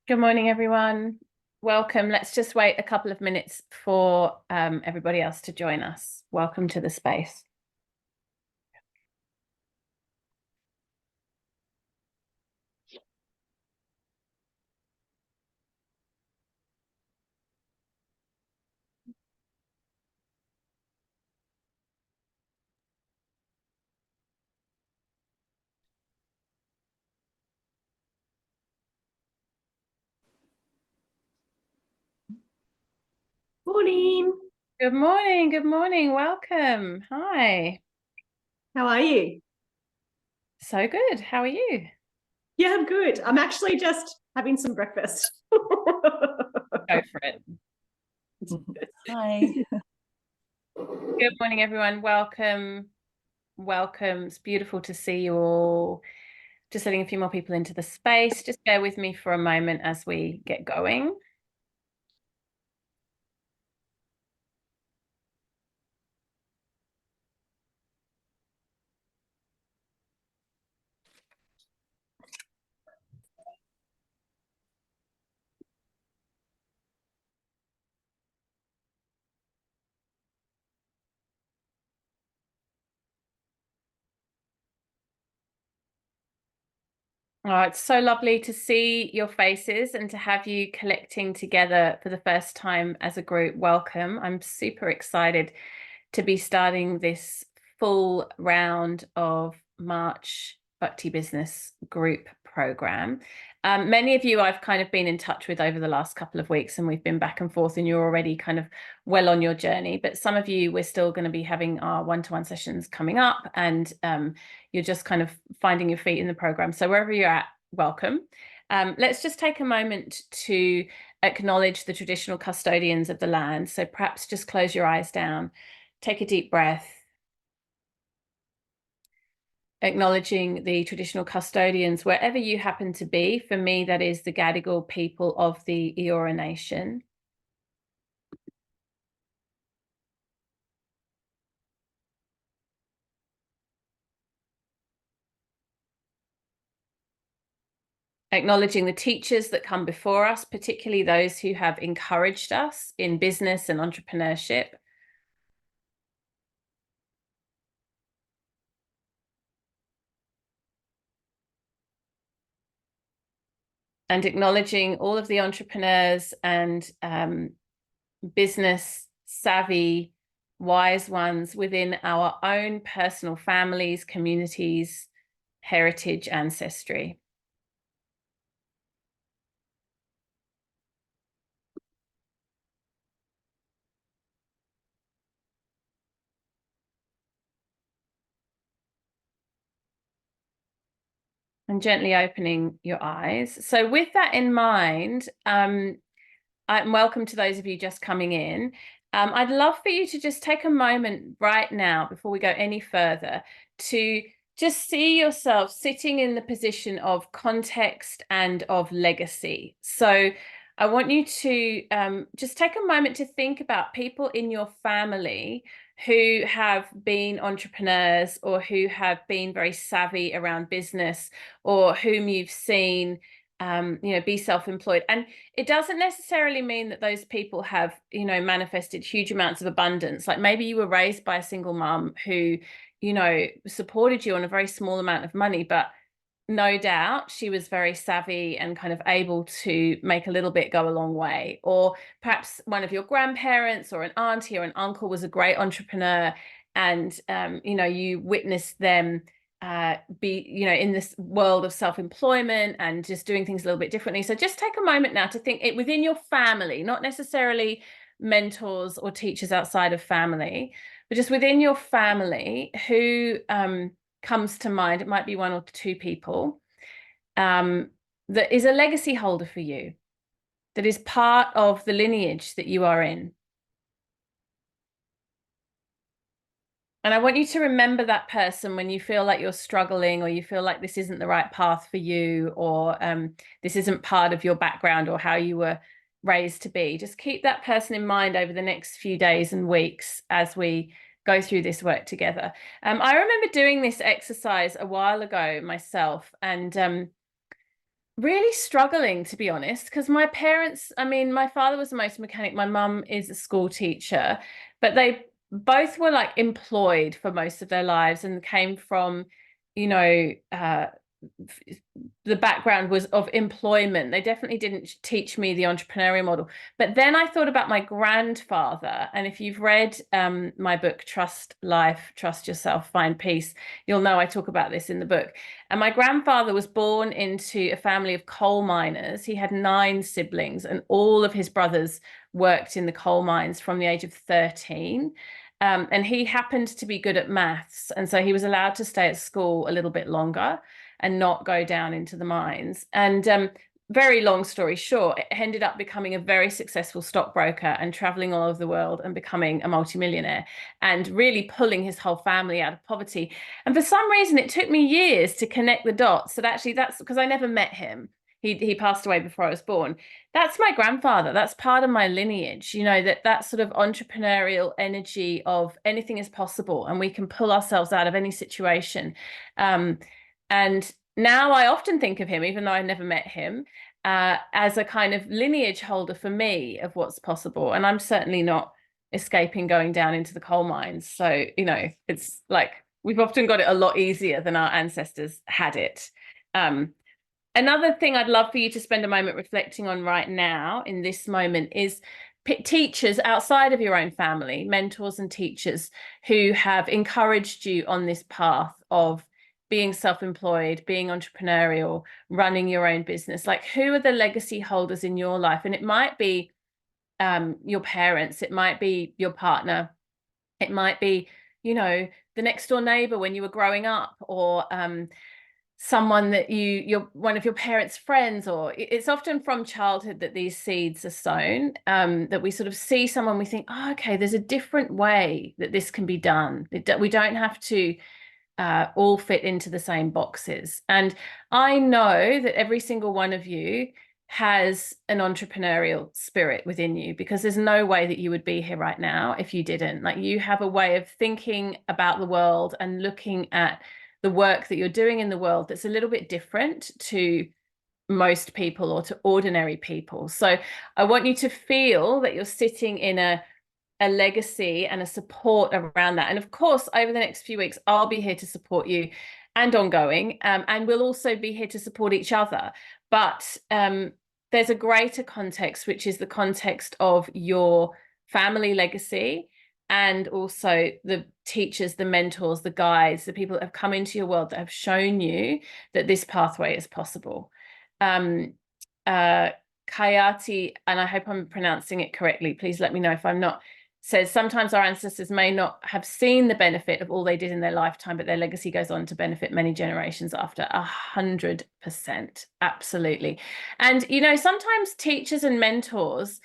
Good morning, everyone. Welcome. Let's just wait a couple of minutes for everybody else to join us. Welcome to the space. Morning. Good morning. Good morning. Welcome. Hi. How are you? So good. How are you? Yeah, I'm good. I'm actually just having some breakfast. Go for it. Hi. Good morning, everyone. Welcome. Welcome. It's beautiful to see you all. Just letting a few more people into the space. Just bear with me for a moment as we get going. Oh, it's so lovely to see your faces and to have you collecting together for the first time as a group. Welcome. I'm super excited to be starting this full round of March Bhakti Business Group program. Many of you I've kind of been in touch with over the last couple of weeks, and we've been back and forth, and you're already kind of well on your journey. But some of you, we're still going to be having our one-to-one sessions coming up, and you're just kind of finding your feet in the program. So wherever you're at, welcome. Let's just take a moment to acknowledge the traditional custodians of the land. So perhaps just close your eyes down, take a deep breath, acknowledging the traditional custodians wherever you happen to be. For me, that is the Gadigal people of the Eora Nation. Acknowledging the teachers that come before us, particularly those who have encouraged us in business and entrepreneurship. And acknowledging all of the entrepreneurs and business savvy, wise ones within our own personal families, communities, heritage, ancestry. And gently opening your eyes. So with that in mind, I'm welcome to those of you just coming in. I'd love for you to just take a moment right now before we go any further to just see yourself sitting in the position of context and of legacy. So I want you to just take a moment to think about people in your family who have been entrepreneurs or who have been very savvy around business, or whom you've seen be self-employed. And it doesn't necessarily mean that those people have, manifested huge amounts of abundance. Like maybe you were raised by a single mom who, supported you on a very small amount of money, but no doubt she was very savvy and kind of able to make a little bit go a long way. Or perhaps one of your grandparents or an auntie or an uncle was a great entrepreneur, and you witnessed them be in this world of self-employment and just doing things a little bit differently. So just take a moment now to think it within your family, not necessarily mentors or teachers outside of family, but just within your family, who comes to mind. It might be one or two people that is a legacy holder for you, that is part of the lineage that you are in. And I want you to remember that person when you feel like you're struggling, or you feel like this isn't the right path for you, or this isn't part of your background or how you were raised to be. Just keep that person in mind over the next few days and weeks as we go through this work together. I remember doing this exercise a while ago myself, and really struggling, to be honest, because my parents, I mean, my father was a motor mechanic, my mum is a school teacher, but they both were like employed for most of their lives and came from, you know, the background was of employment. They definitely didn't teach me the entrepreneurial model. But then I thought about my grandfather. And if you've read my book, Trust Life, Trust Yourself, Find Peace, you'll know I talk about this in the book. And my grandfather was born into a family of coal miners. He had 9 siblings, and all of his brothers worked in the coal mines from the age of 13. And he happened to be good at maths. And so he was allowed to stay at school a little bit longer and not go down into the mines. And very long story short, it ended up becoming a very successful stockbroker and traveling all over the world and becoming a multimillionaire and really pulling his whole family out of poverty. And for some reason, it took me years to connect the dots that actually that's because I never met him. He passed away before I was born. That's my grandfather. That's part of my lineage, you know, that sort of entrepreneurial energy of anything is possible and we can pull ourselves out of any situation. And now I often think of him, even though I never met him, as a kind of lineage holder for me of what's possible. And I'm certainly not escaping going down into the coal mines. So, you know, it's like we've often got it a lot easier than our ancestors had it. Another thing I'd love for you to spend a moment reflecting on right now in this moment is teachers outside of your own family, mentors and teachers who have encouraged you on this path of being self-employed, being entrepreneurial, running your own business. Like, who are the legacy holders in your life? And it might be your parents, it might be your partner, it might be, you know, the next door neighbor when you were growing up, or someone that you're one of your parents' friends, or it's often from childhood that these seeds are sown, that we sort of see someone, we think, oh, okay, there's a different way that this can be done. We don't have to all fit into the same boxes. And I know that every single one of you has an entrepreneurial spirit within you, because there's no way that you would be here right now if you didn't. Like, you have a way of thinking about the world and looking at the work that you're doing in the world that's a little bit different to most people or to ordinary people. So I want you to feel that you're sitting in a legacy and a support around that. And of course, over the next few weeks, I'll be here to support you and ongoing, and we'll also be here to support each other. But there's a greater context, which is the context of your family legacy, and also the teachers, the mentors, the guides, the people that have come into your world that have shown you that this pathway is possible. Kayati, and I hope I'm pronouncing it correctly, please let me know if I'm not, says sometimes our ancestors may not have seen the benefit of all they did in their lifetime, but their legacy goes on to benefit many generations after. 100%, absolutely. And you know, sometimes teachers and mentors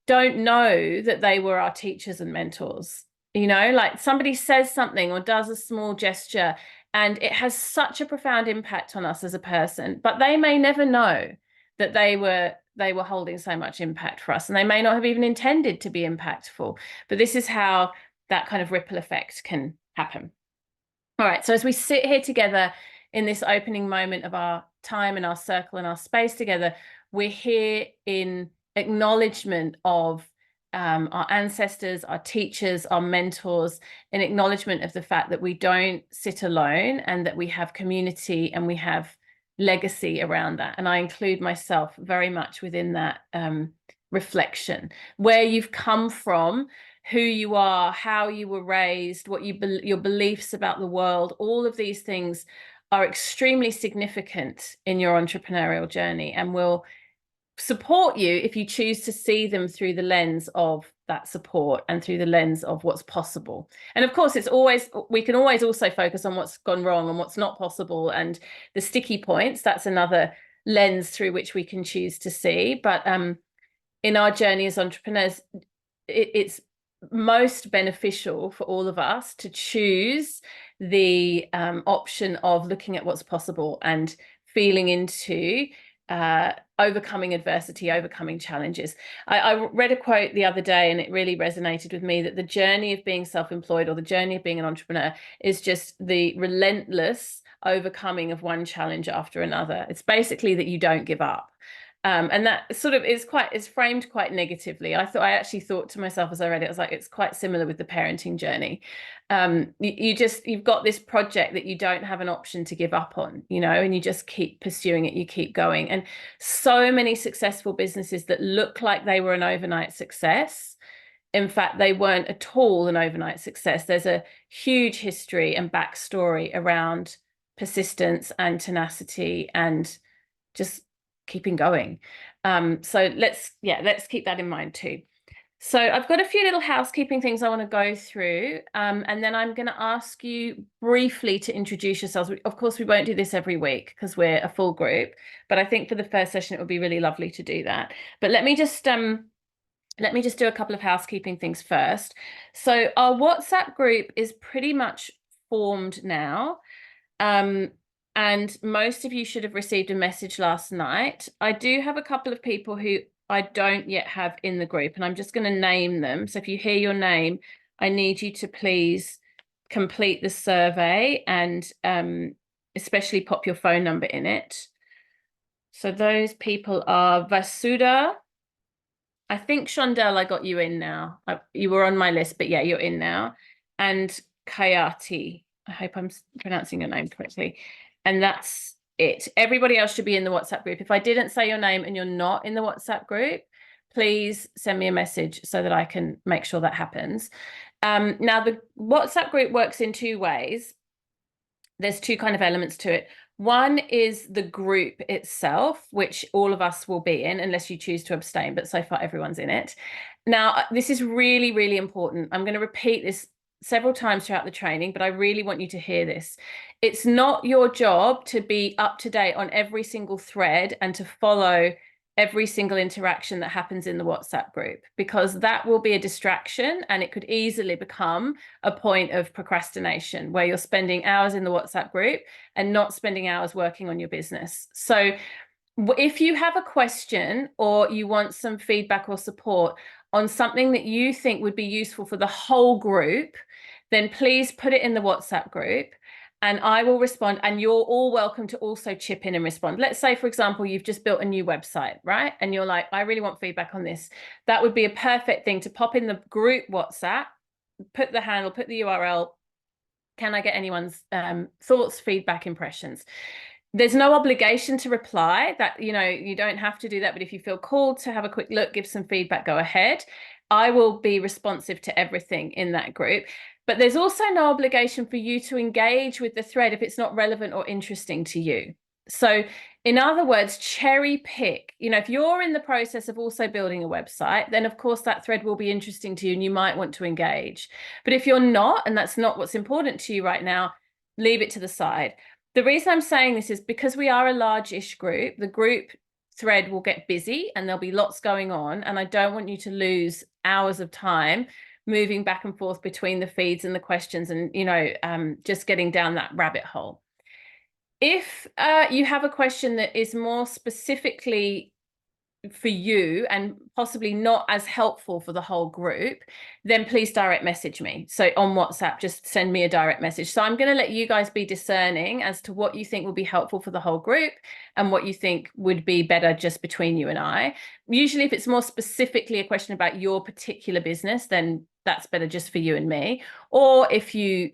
don't know that they were our teachers and mentors. You know, like somebody says something or does a small gesture and it has such a profound impact on us as a person, but they may never know that they were holding so much impact for us, and they may not have even intended to be impactful. But this is how that kind of ripple effect can happen. All right, so as we sit here together in this opening moment of our time and our circle and our space together, we're here in acknowledgement of our ancestors, our teachers, our mentors, in acknowledgement of the fact that we don't sit alone and that we have community and we have legacy around that. And I include myself very much within that reflection, where you've come from, who you are, how you were raised, what your beliefs about the world. All of these things are extremely significant in your entrepreneurial journey and will support you if you choose to see them through the lens of that support and through the lens of what's possible. And of course, we can always also focus on what's gone wrong and what's not possible and the sticky points. That's another lens through which we can choose to see. But in our journey as entrepreneurs, it's most beneficial for all of us to choose the option of looking at what's possible and feeling into overcoming adversity, overcoming challenges. I read a quote the other day and it really resonated with me, that the journey of being self-employed or the journey of being an entrepreneur is just the relentless, overcoming of one challenge after another. It's basically that you don't give up. And that sort of is framed quite negatively. I actually thought to myself as I read it, I was like, it's quite similar with the parenting journey. You've got this project that you don't have an option to give up on, and you just keep pursuing it, you keep going. And so many successful businesses that look like they were an overnight success, in fact, they weren't at all an overnight success. There's a huge history and backstory around persistence and tenacity and just keeping going. So let's keep that in mind too. So I've got a few little housekeeping things I want to go through, and then I'm going to ask you briefly to introduce yourselves. Of course, we won't do this every week because we're a full group, but I think for the first session, it would be really lovely to do that. But let me just do a couple of housekeeping things first. So our WhatsApp group is pretty much formed now. And most of you should have received a message last night. I do have a couple of people who I don't yet have in the group, and I'm just going to name them. So if you hear your name, I need you to please complete the survey and especially pop your phone number in it. So those people are Vasudha. I think Shondell, I got you in now. You were on my list, but yeah, you're in now. And Kayati. I hope I'm pronouncing your name correctly. And that's it. Everybody else should be in the WhatsApp group. If I didn't say your name and you're not in the WhatsApp group, please send me a message so that I can make sure that happens. Now, the WhatsApp group works in two ways. There's two kind of elements to it. One is the group itself, which all of us will be in, unless you choose to abstain, but so far everyone's in it. Now, this is really, really important. I'm going to repeat this several times throughout the training, but I really want you to hear this. It's not your job to be up to date on every single thread and to follow every single interaction that happens in the WhatsApp group, because that will be a distraction and it could easily become a point of procrastination where you're spending hours in the WhatsApp group and not spending hours working on your business. So if you have a question or you want some feedback or support on something that you think would be useful for the whole group, then please put it in the WhatsApp group and I will respond, and you're all welcome to also chip in and respond. Let's say, for example, you've just built a new website, right? And you're like, I really want feedback on this. That would be a perfect thing to pop in the group WhatsApp, put the handle, put the URL. Can I get anyone's thoughts, feedback, impressions? There's no obligation to reply. That, you don't have to do that, but if you feel called to have a quick look, give some feedback, go ahead. I will be responsive to everything in that group. But there's also no obligation for you to engage with the thread if it's not relevant or interesting to you. So in other words, cherry pick. If you're in the process of also building a website, then of course that thread will be interesting to you and you might want to engage. But if you're not, and that's not what's important to you right now, leave it to the side. The reason I'm saying this is because we are a large-ish group, the group thread will get busy and there'll be lots going on. And I don't want you to lose hours of time moving back and forth between the feeds and the questions and, just getting down that rabbit hole. If you have a question that is more specifically for you and possibly not as helpful for the whole group, then please direct message me. So on WhatsApp, just send me a direct message. So I'm going to let you guys be discerning as to what you think will be helpful for the whole group and what you think would be better just between you and I. Usually if it's more specifically a question about your particular business, then that's better just for you and me. Or if you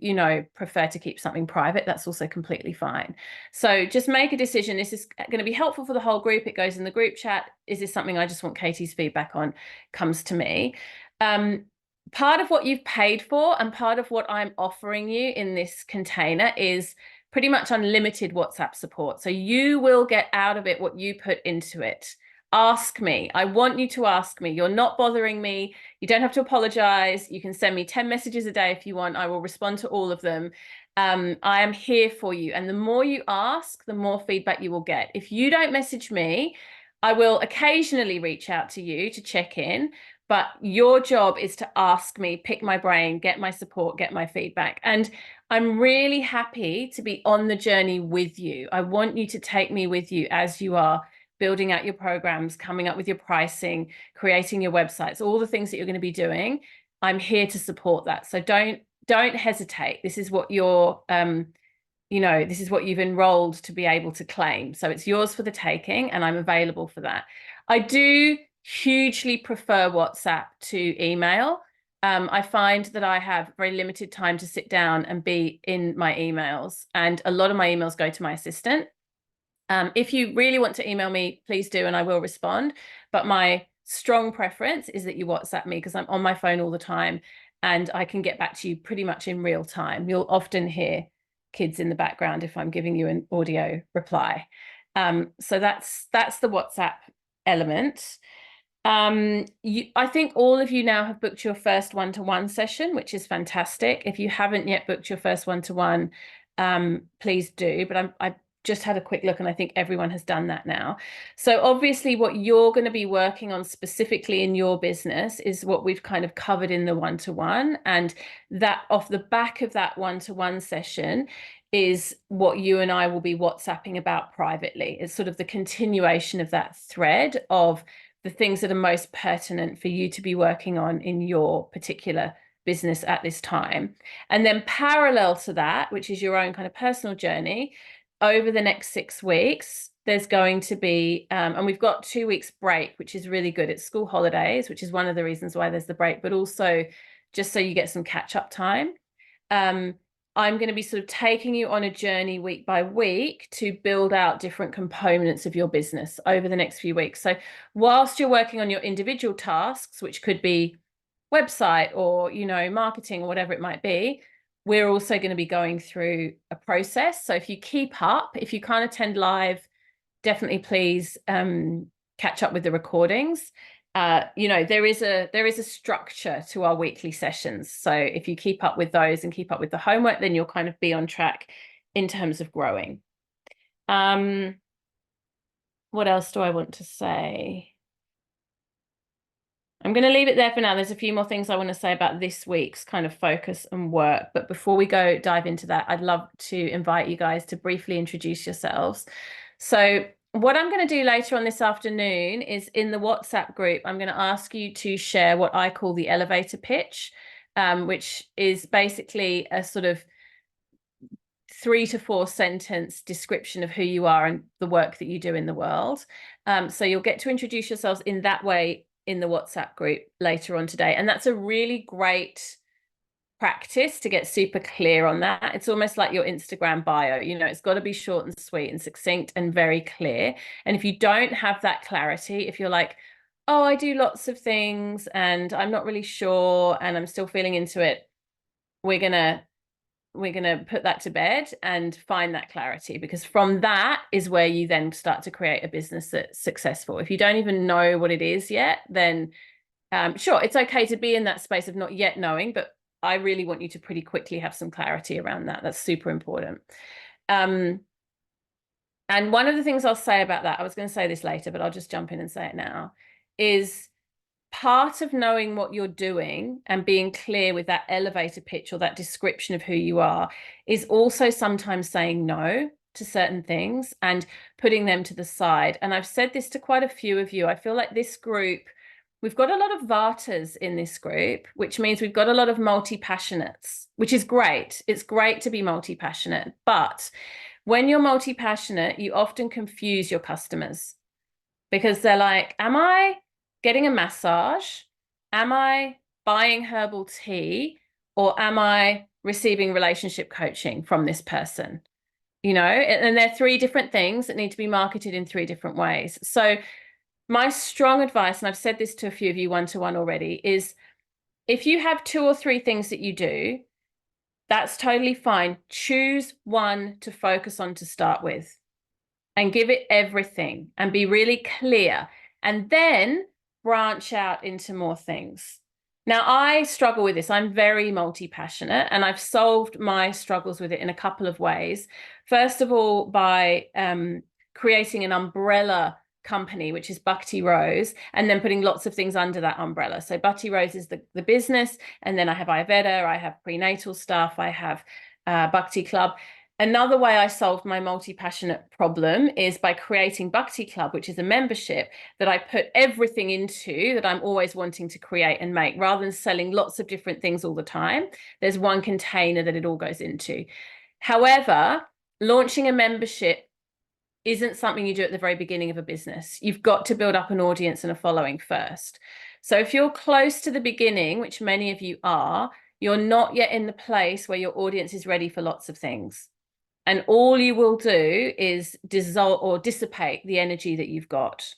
prefer to keep something private, that's also completely fine. So just make a decision. This is going to be helpful for the whole group. It goes in the group chat. Is this something I just want Katie's feedback on? Comes to me. Part of what you've paid for and part of what I'm offering you in this container is pretty much unlimited WhatsApp support. So you will get out of it what you put into it. Ask me. I want you to ask me. You're not bothering me. You don't have to apologize. You can send me 10 messages a day if you want. I will respond to all of them. I am here for you. And the more you ask, the more feedback you will get. If you don't message me, I will occasionally reach out to you to check in, but your job is to ask me, pick my brain, get my support, get my feedback. And I'm really happy to be on the journey with you. I want you to take me with you as you are building out your programs, coming up with your pricing, creating your websites, all the things that you're going to be doing. I'm here to support that. So don't hesitate. This is what your this is what you've enrolled to be able to claim. So it's yours for the taking, and I'm available for that. I do hugely prefer WhatsApp to email. I find that I have very limited time to sit down and be in my emails, and a lot of my emails go to my assistant. If you really want to email me, please do, and I will respond. But my strong preference is that you WhatsApp me, because I'm on my phone all the time and I can get back to you pretty much in real time. You'll often hear kids in the background if I'm giving you an audio reply. So that's the WhatsApp element. I think all of you now have booked your first one-to-one session, which is fantastic. If you haven't yet booked your first one-to-one, please do. But I just had a quick look, and I think everyone has done that now. So obviously what you're going to be working on specifically in your business is what we've kind of covered in the one-to-one, and that off the back of that one-to-one session is what you and I will be WhatsApping about privately. It's sort of the continuation of that thread of the things that are most pertinent for you to be working on in your particular business at this time. And then parallel to that, which is your own kind of personal journey, over the next 6 weeks, there's going to be, and we've got 2 weeks break, which is really good. It's school holidays, which is one of the reasons why there's the break, but also just so you get some catch-up time. I'm going to be sort of taking you on a journey week by week to build out different components of your business over the next few weeks. So whilst you're working on your individual tasks, which could be website or, marketing or whatever it might be, we're also going to be going through a process. So if you keep up, if you can't attend live, definitely please catch up with the recordings. There is a structure to our weekly sessions. So if you keep up with those and keep up with the homework, then you'll kind of be on track in terms of growing. What else do I want to say? I'm going to leave it there for now. There's a few more things I want to say about this week's kind of focus and work. But before we go dive into that, I'd love to invite you guys to briefly introduce yourselves. So what I'm going to do later on this afternoon is in the WhatsApp group, I'm going to ask you to share what I call the elevator pitch, which is basically a sort of 3 to 4 sentence description of who you are and the work that you do in the world. So you'll get to introduce yourselves in that way in the WhatsApp group later on today. And that's a really great practice to get super clear on that. It's almost like your Instagram bio, it's got to be short and sweet and succinct and very clear. And if you don't have that clarity, if you're like, oh, I do lots of things and I'm not really sure and I'm still feeling into it, we're gonna put that to bed and find that clarity, because from that is where you then start to create a business that's successful. If you don't even know what it is yet, then sure, it's okay to be in that space of not yet knowing, but I really want you to pretty quickly have some clarity around that. That's super important. And one of the things I'll say about that, I was going to say this later, but I'll just jump in and say it now, is part of knowing what you're doing and being clear with that elevator pitch or that description of who you are is also sometimes saying no to certain things and putting them to the side. And I've said this to quite a few of you. I feel like this group, we've got a lot of Vatas in this group, which means we've got a lot of multi-passionates, which is great. It's great to be multi-passionate. But when you're multi-passionate, you often confuse your customers, because they're like, am I getting a massage? Am I buying herbal tea? Or am I receiving relationship coaching from this person? And they're 3 different things that need to be marketed in 3 different ways. So my strong advice, and I've said this to a few of you one-to-one already, is if you have 2 or 3 things that you do, that's totally fine. Choose one to focus on to start with and give it everything and be really clear, and then branch out into more things. Now, I struggle with this. I'm very multi-passionate, and I've solved my struggles with it in a couple of ways. First of all, by creating an umbrella company, which is Bhakti Rose, and then putting lots of things under that umbrella. So Bhakti Rose is the business, and then I have Ayurveda, I have prenatal stuff, I have Bhakti Club. Another way I solved my multi-passionate problem is by creating Bhakti Club, which is a membership that I put everything into that I'm always wanting to create and make, rather than selling lots of different things all the time. There's one container that it all goes into. However, launching a membership isn't something you do at the very beginning of a business. You've got to build up an audience and a following first. So if you're close to the beginning, which many of you are, you're not yet in the place where your audience is ready for lots of things. And all you will do is dissolve or dissipate the energy that you've got.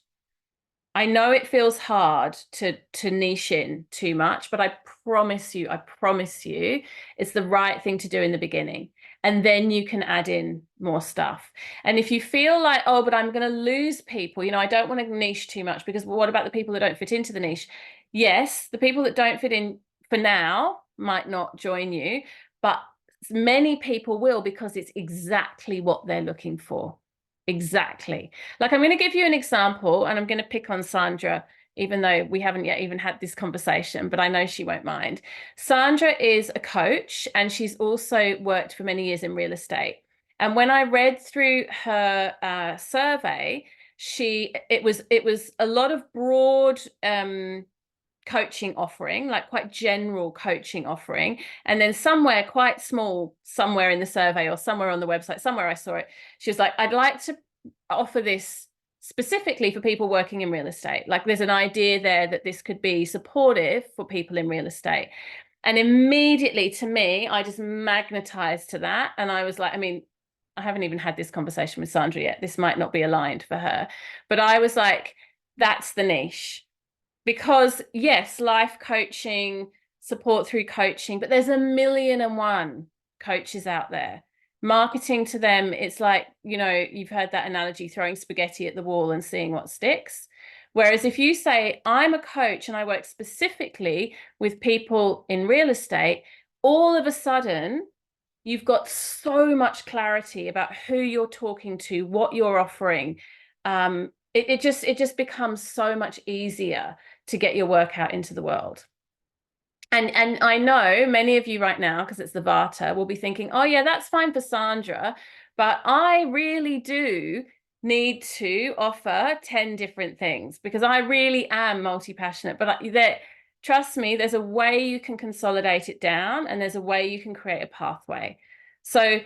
I know it feels hard to niche in too much, but I promise you, it's the right thing to do in the beginning. And then you can add in more stuff. And if you feel like, oh, but I'm going to lose people, I don't want to niche too much, because what about the people that don't fit into the niche? Yes, the people that don't fit in for now might not join you, but many people will, because it's exactly what they're looking for. Exactly. Like, I'm going to give you an example, and I'm going to pick on Sandra, even though we haven't yet even had this conversation, but I know she won't mind. Sandra is a coach, and she's also worked for many years in real estate. And when I read through her survey, it was a lot of broad coaching offering, like quite general coaching offering, and then somewhere quite small, somewhere in the survey or somewhere on the website, somewhere I saw it, she was like, I'd like to offer this specifically for people working in real estate. Like, there's an idea there that this could be supportive for people in real estate. And immediately, to me, I just magnetized to that, and I was like, I haven't even had this conversation with Sandra yet, this might not be aligned for her, but I was like, that's the niche. Because yes, life coaching, support through coaching, but there's 1,000,001 coaches out there. Marketing to them, it's like, you've heard that analogy, throwing spaghetti at the wall and seeing what sticks. Whereas if you say, I'm a coach and I work specifically with people in real estate, all of a sudden, you've got so much clarity about who you're talking to, what you're offering. It just becomes so much easier to get your work out into the world. And I know many of you right now, because it's the Vata, will be thinking, oh yeah, that's fine for Sandra, but I really do need to offer 10 different things, because I really am multi-passionate. But trust me, there's a way you can consolidate it down, and there's a way you can create a pathway. So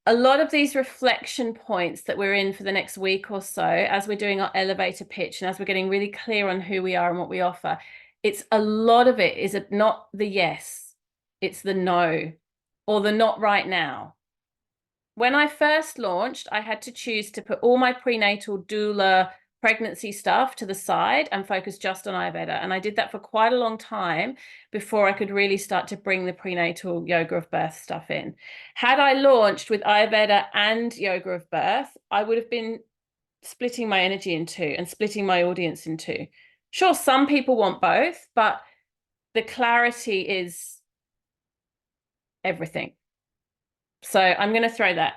a lot of these reflection points that we're in for the next week or so, as we're doing our elevator pitch and as we're getting really clear on who we are and what we offer, it's a lot of it is not the yes, it's the no, or the not right now. When I first launched, I had to choose to put all my prenatal doula pregnancy stuff to the side and focus just on Ayurveda. And I did that for quite a long time before I could really start to bring the prenatal yoga of birth stuff in. Had I launched with Ayurveda and yoga of birth, I would have been splitting my energy in two and splitting my audience in two. Sure, some people want both, but the clarity is everything. So I'm going to throw that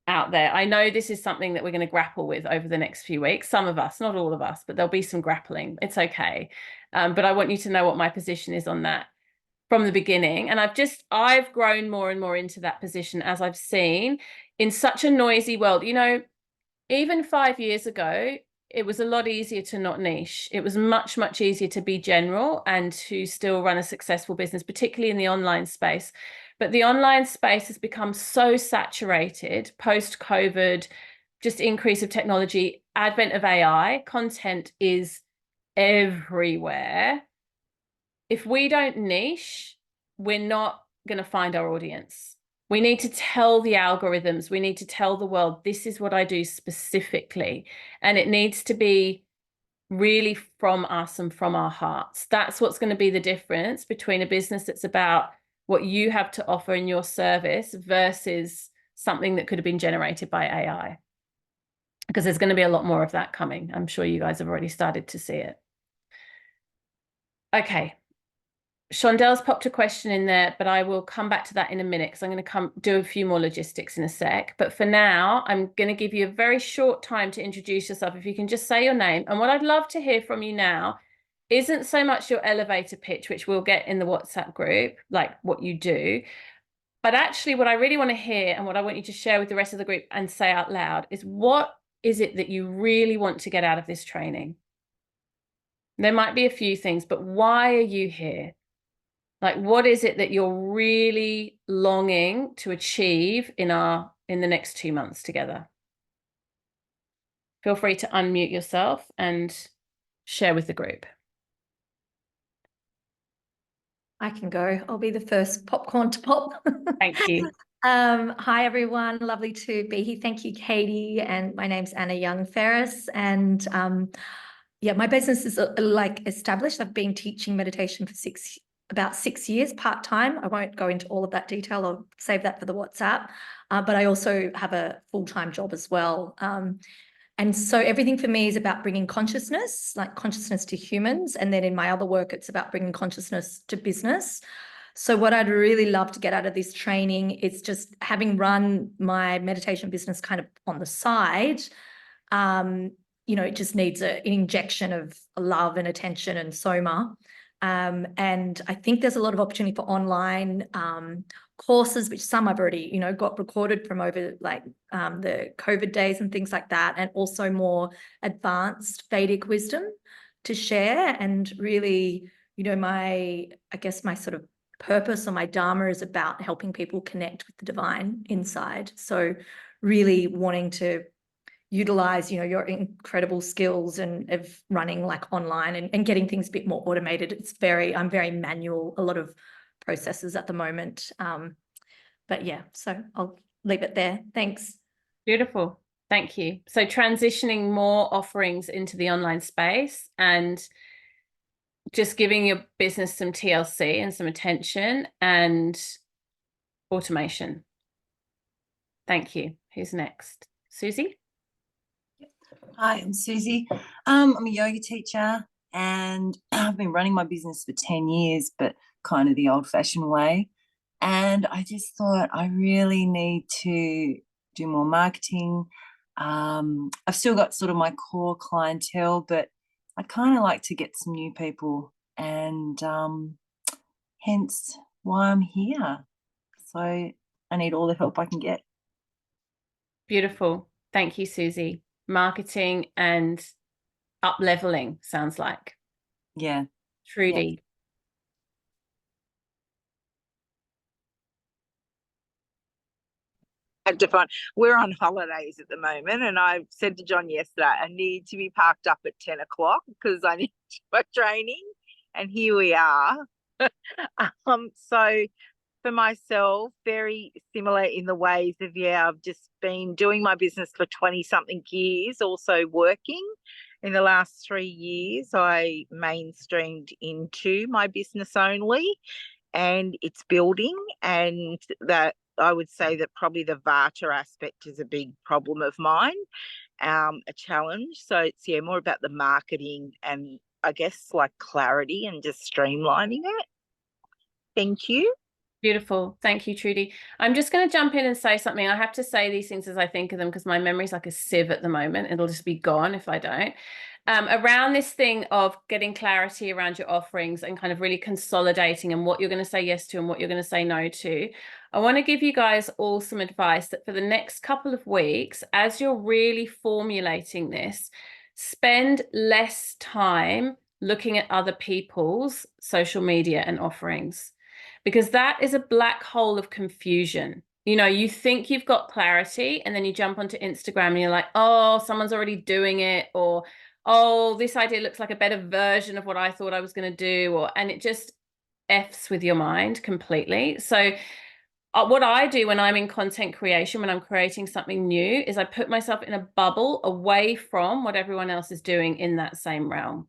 out there. I know this is something that we're going to grapple with over the next few weeks. Some of us, not all of us, but there'll be some grappling. It's okay. But I want you to know what my position is on that from the beginning. And I've grown more and more into that position as I've seen in such a noisy world. Even 5 years ago, it was a lot easier to not niche. It was much, much easier to be general and to still run a successful business, particularly in the online space. But the online space has become so saturated post-COVID, just increase of technology, advent of AI, content is everywhere. If we don't niche, we're not going to find our audience. We need to tell the algorithms, we need to tell the world, this is what I do specifically. And it needs to be really from us and from our hearts. That's what's going to be the difference between a business that's about what you have to offer in your service versus something that could have been generated by AI. Because there's going to be a lot more of that coming. I'm sure you guys have already started to see it. Okay. Shondel's popped a question in there, but I will come back to that in a minute, because I'm going to do a few more logistics in a sec. But for now, I'm going to give you a very short time to introduce yourself. If you can just say your name. And what I'd love to hear from you now isn't so much your elevator pitch, which we'll get in the WhatsApp group, like what you do. But actually, what I really want to hear and what I want you to share with the rest of the group and say out loud is, what is it that you really want to get out of this training? There might be a few things, but why are you here? Like, what is it that you're really longing to achieve in our in the next 2 months together? Feel free to unmute yourself and share with the group. I can go. I'll be the first popcorn to pop. Thank you. Hi, everyone. Lovely to be here. Thank you, Katie. And my name's Anna Young Ferris. And yeah, my business is like established. I've been teaching meditation for about 6 years part-time. I won't go into all of that detail. I'll save that for the WhatsApp. But I also have a full-time job as well. And so everything for me is about bringing consciousness, like consciousness to humans. And then in my other work, it's about bringing consciousness to business. So what I'd really love to get out of this training is just having run my meditation business kind of on the side. You know, it just needs an injection of love and attention and soma. And I think there's a lot of opportunity for online courses, which some I've already, you know, got recorded from over like the COVID days and things like that, and also more advanced Vedic wisdom to share. And really, you know, I guess my sort of purpose or my dharma is about helping people connect with the divine inside. So really wanting to utilize, you know, your incredible skills and of running like online and getting things a bit more automated. I'm very manual, a lot of processes at the moment. But yeah, so I'll leave it there. Thanks. Beautiful. Thank you. So transitioning more offerings into the online space and just giving your business some TLC and some attention and automation. Thank you. Who's next? Susie? Hi, I'm Susie. I'm a yoga teacher and I've been running my business for 10 years, but kind of the old-fashioned way. And I just thought I really need to do more marketing. I've still got sort of my core clientele, but I'd kind of like to get some new people, and hence why I'm here. So I need all the help I can get. Beautiful. Thank you, Susie. Marketing and up-leveling sounds like. Yeah. Trudy. Yeah. Have to find, we're on holidays at the moment, and I said to John yesterday I need to be parked up at 10 o'clock because I need to do my training, and here we are. So for myself, very similar in the ways of, yeah, I've just been doing my business for 20 something years, also working. In the last 3 years I mainstreamed into my business only, and it's building, and that I would say that probably the Vata aspect is a big problem of mine, a challenge. So it's, yeah, more about the marketing and I guess like clarity and just streamlining it. Thank you. Beautiful. Thank you, Trudy. I'm just going to jump in and say something. I have to say these things as I think of them because my memory's like a sieve at the moment. It'll just be gone if I don't. Around this thing of getting clarity around your offerings and kind of really consolidating and what you're going to say yes to and what you're going to say no to, I want to give you guys all some advice that for the next couple of weeks, as you're really formulating this, spend less time looking at other people's social media and offerings, because that is a black hole of confusion. You know, you think you've got clarity and then you jump onto Instagram and you're like, oh, someone's already doing it, or oh, this idea looks like a better version of what I thought I was going to do, and it just F's with your mind completely. So what I do when I'm in content creation, when I'm creating something new, is I put myself in a bubble away from what everyone else is doing in that same realm.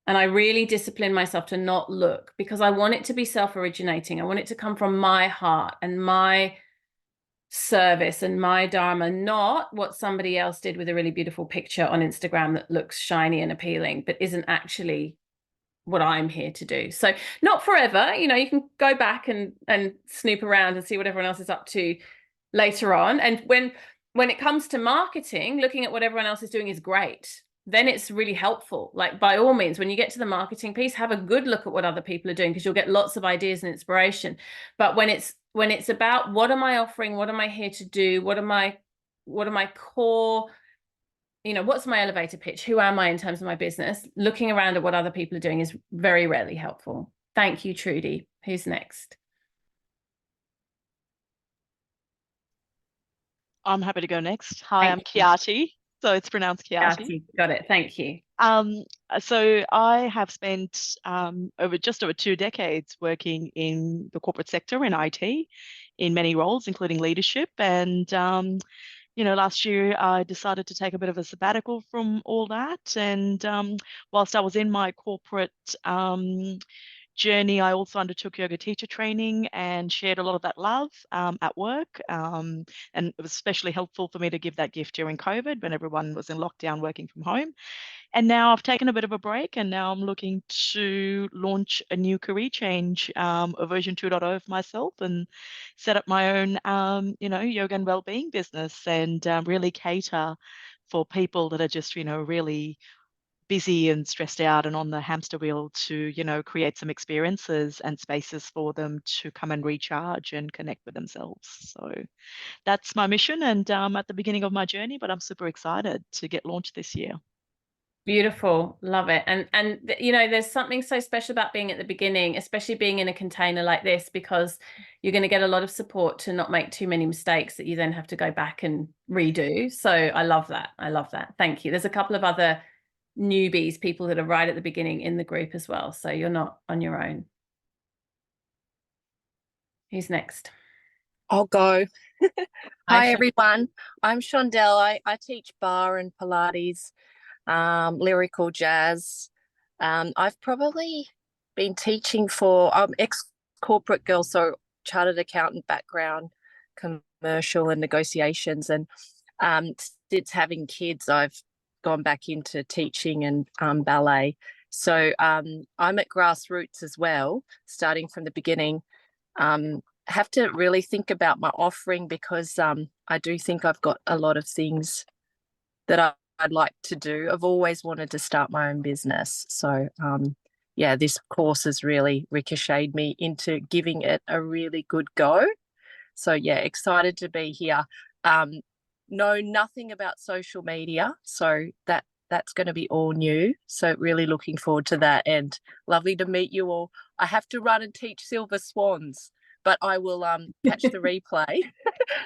And I really discipline myself to not look, because I want it to be self-originating. I want it to come from my heart and my service and my dharma, not what somebody else did with a really beautiful picture on Instagram that looks shiny and appealing, but isn't actually what I'm here to do. So not forever, you know, you can go back and snoop around and see what everyone else is up to later on. And when it comes to marketing, looking at what everyone else is doing is great. Then it's really helpful. Like, by all means, when you get to the marketing piece, have a good look at what other people are doing, because you'll get lots of ideas and inspiration. But when it's about what am I offering, what am I here to do, what are my core, you know, what's my elevator pitch, who am I in terms of my business, looking around at what other people are doing is very rarely helpful. Thank you, Trudy. Who's next? I'm happy to go next. Hi, I'm Thank you. Kiati. So it's pronounced Kiati. Kiati. Got it. Thank you. So I have spent just over 2 decades working in the corporate sector in IT in many roles, including leadership. And last year I decided to take a bit of a sabbatical from all that. And whilst I was in my corporate journey, I also undertook yoga teacher training and shared a lot of that love at work. And it was especially helpful for me to give that gift during COVID when everyone was in lockdown working from home. And now I've taken a bit of a break, and now I'm looking to launch a new career change, a version 2.0 of myself, and set up my own, yoga and wellbeing business, and really cater for people that are just, really busy and stressed out and on the hamster wheel to, create some experiences and spaces for them to come and recharge and connect with themselves. So that's my mission, and at the beginning of my journey, but I'm super excited to get launched this year. Beautiful. Love it. And there's something so special about being at the beginning, especially being in a container like this, because you're going to get a lot of support to not make too many mistakes that you then have to go back and redo. So I love that. I love that. Thank you. There's a couple of other newbies, people that are right at the beginning in the group as well. So you're not on your own. Who's next? I'll go. Hi, Shon. everyone. I'm Shondell. I teach bar and Pilates, lyrical jazz. I've probably been teaching for ex-corporate girl, so chartered accountant background, commercial and negotiations. And since having kids, I've gone back into teaching and ballet. So I'm at grassroots as well, starting from the beginning. Have to really think about my offering, because I do think I've got a lot of things that I'd like to do. I've always wanted to start my own business. So this course has really ricocheted me into giving it a really good go. So excited to be here. Know nothing about social media, so that's going to be all new. So really looking forward to that, and lovely to meet you all. I have to run and teach Silver Swans, but I will catch the replay.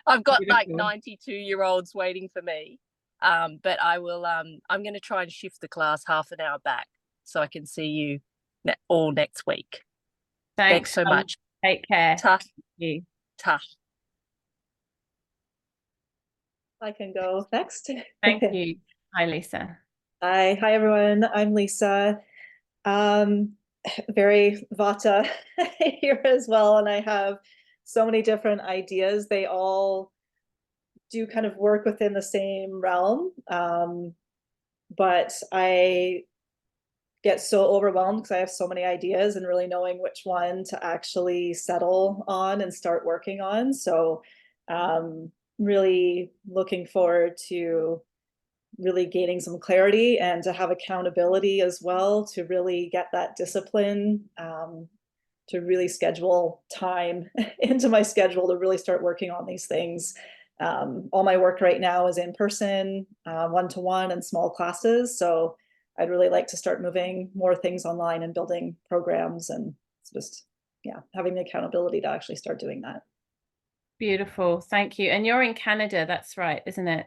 I've got like 92-year-olds waiting for me. But I will I'm going to try and shift the class half an hour back so I can see you all next week. Thanks so much. Take care. Tough. Thank you. Tough. I can go next. Thank you. Hi, Lisa. Hi everyone. I'm Lisa. Very Vata here as well, and I have so many different ideas. They all do kind of work within the same realm, but I get so overwhelmed because I have so many ideas, and really knowing which one to actually settle on and start working on. So really looking forward to really gaining some clarity and to have accountability as well, to really get that discipline, to really schedule time into my schedule to really start working on these things. All my work right now is in person, one-to-one and small classes. So I'd really like to start moving more things online and building programs, and just, having the accountability to actually start doing that. Beautiful. Thank you. And you're in Canada, that's right, isn't it?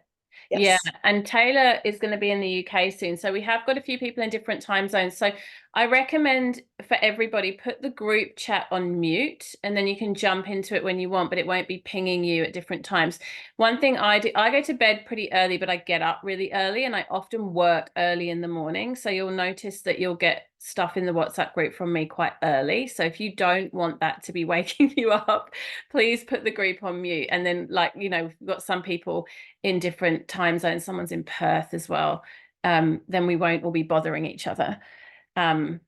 Yes. Yeah, and Taylor is going to be in the UK soon. So we have got a few people in different time zones. So I recommend for everybody, put the group chat on mute, and then you can jump into it when you want, but it won't be pinging you at different times. One thing I do, I go to bed pretty early, but I get up really early, and I often work early in the morning. So you'll notice that you'll get stuff in the WhatsApp group from me quite early. So if you don't want that to be waking you up, please put the group on mute. And then, we've got some people in different time zones, someone's in Perth as well, then we won't all be bothering each other. And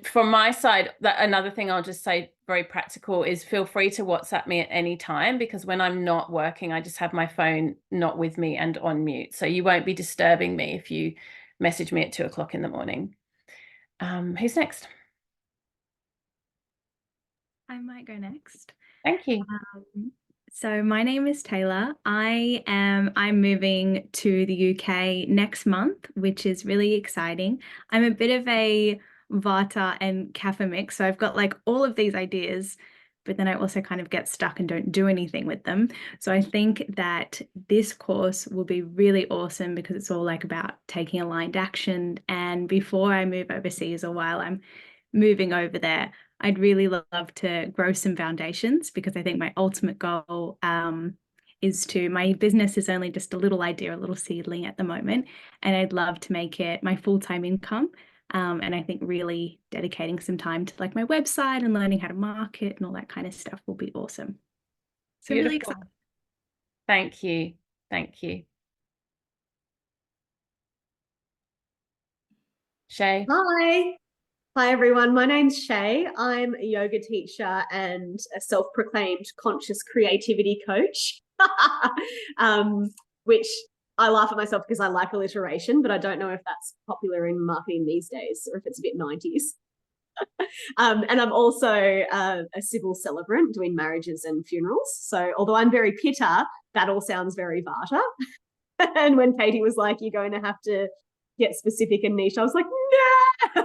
from my side, another thing I'll just say, very practical, is feel free to WhatsApp me at any time, because when I'm not working, I just have my phone not with me and on mute. So you won't be disturbing me if you message me at 2 o'clock in the morning. Who's next? I might go next. Thank you. So my name is Taylor. I'm moving to the UK next month, which is really exciting. I'm a bit of a Vata and Kapha mix, so I've got like all of these ideas, but then I also kind of get stuck and don't do anything with them. So I think that this course will be really awesome because it's all like about taking aligned action. And before I move overseas, or while I'm moving over there, I'd really love to grow some foundations, because I think my ultimate goal is to, my business is only just a little idea, a little seedling at the moment, and I'd love to make it my full-time income. And I think really dedicating some time to like my website and learning how to market and all that kind of stuff will be awesome. So Beautiful. really excited. Thank you. Thank you. Shay. Hi everyone, my name's Shay. I'm a yoga teacher and a self-proclaimed conscious creativity coach, which I laugh at myself because I like alliteration, but I don't know if that's popular in marketing these days or if it's a bit 90s. And I'm also a civil celebrant doing marriages and funerals. So although I'm very pitta, that all sounds very Vata. And when Katie was like, you're going to have to get specific and niche, I was like, no.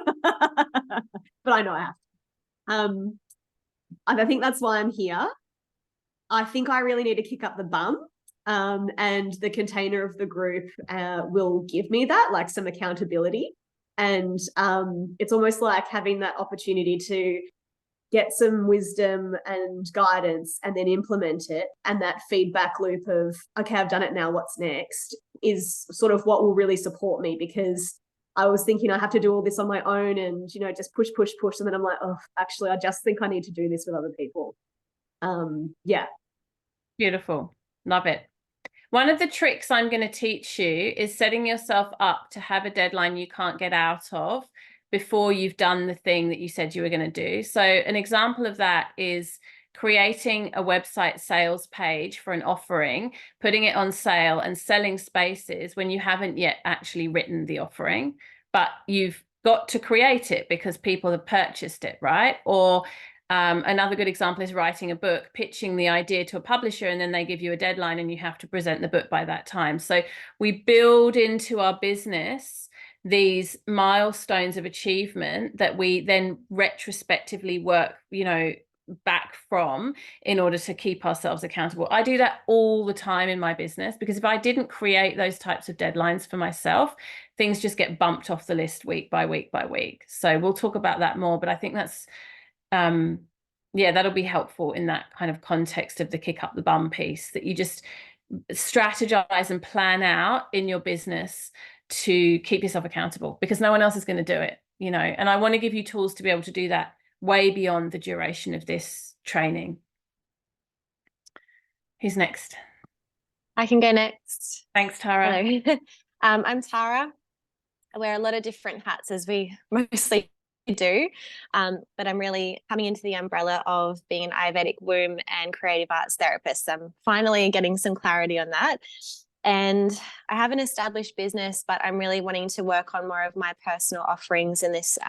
But I know I have to. And I think that's why I'm here. I think I really need to kick up the bum. And the container of the group will give me that, like some accountability. And it's almost like having that opportunity to get some wisdom and guidance and then implement it. And that feedback loop of, okay, I've done it now, what's next, is sort of what will really support me, because I was thinking I have to do all this on my own and, you know, just push. And then I'm like, oh, actually, I just think I need to do this with other people. Yeah. Beautiful. Love it. One of the tricks I'm going to teach you is setting yourself up to have a deadline you can't get out of before you've done the thing that you said you were going to do. So an example of that is creating a website sales page for an offering, putting it on sale and selling spaces when you haven't yet actually written the offering, but you've got to create it because people have purchased it, right? Or another good example is writing a book, pitching the idea to a publisher, and then they give you a deadline and you have to present the book by that time. So we build into our business these milestones of achievement that we then retrospectively work, you know, back from in order to keep ourselves accountable. I do that all the time in my business, because if I didn't create those types of deadlines for myself, things just get bumped off the list week by week by week. So we'll talk about that more, but I think that's yeah, that'll be helpful in that kind of context of the kick up the bum piece, that you just strategize and plan out in your business to keep yourself accountable, because no one else is going to do it, you know. And I want to give you tools to be able to do that way beyond the duration of this training. Who's next? I can go next. Thanks, Tara. Hello. I'm Tara. I wear a lot of different hats, as we mostly do, but I'm really coming into the umbrella of being an Ayurvedic womb and creative arts therapist. I'm finally getting some clarity on that. And I have an established business, but I'm really wanting to work on more of my personal offerings in this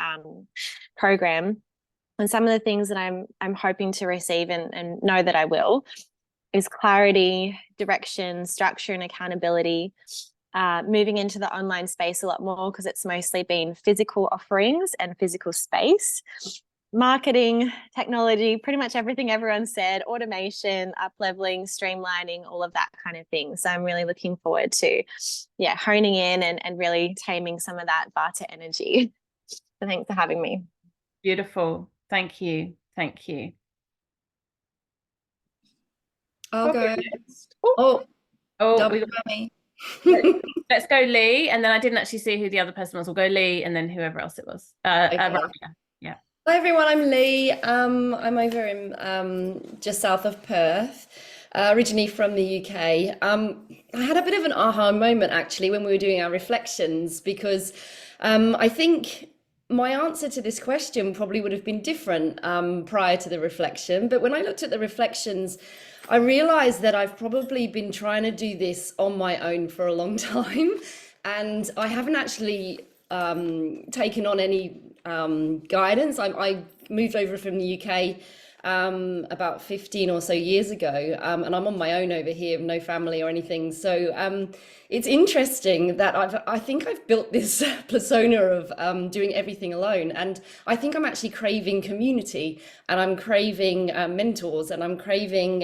program. And some of the things that I'm hoping to receive and know that I will is clarity, direction, structure, and accountability. Moving into the online space a lot more, because it's mostly been physical offerings and physical space. Marketing, technology, pretty much everything everyone said, automation, up-leveling, streamlining, all of that kind of thing. So I'm really looking forward to, yeah, honing in and really taming some of that Vata energy. So thanks for having me. Beautiful. Thank you. Thank you. I'll go. Oh, double we got me. Let's go Lee, and then I didn't actually see who the other person was. We'll go Lee and then whoever else it was. Okay. Yeah. Hi everyone, I'm Lee. I'm over in just south of Perth, originally from the UK. I had a bit of an aha moment actually when we were doing our reflections, because I think my answer to this question probably would have been different prior to the reflection. But when I looked at the reflections, I realized that I've probably been trying to do this on my own for a long time, and I haven't actually taken on any guidance. I moved over from the UK about 15 or so years ago, and I'm on my own over here, no family or anything. So it's interesting that I think I've built this persona of doing everything alone, and I think I'm actually craving community, and I'm craving mentors, and I'm craving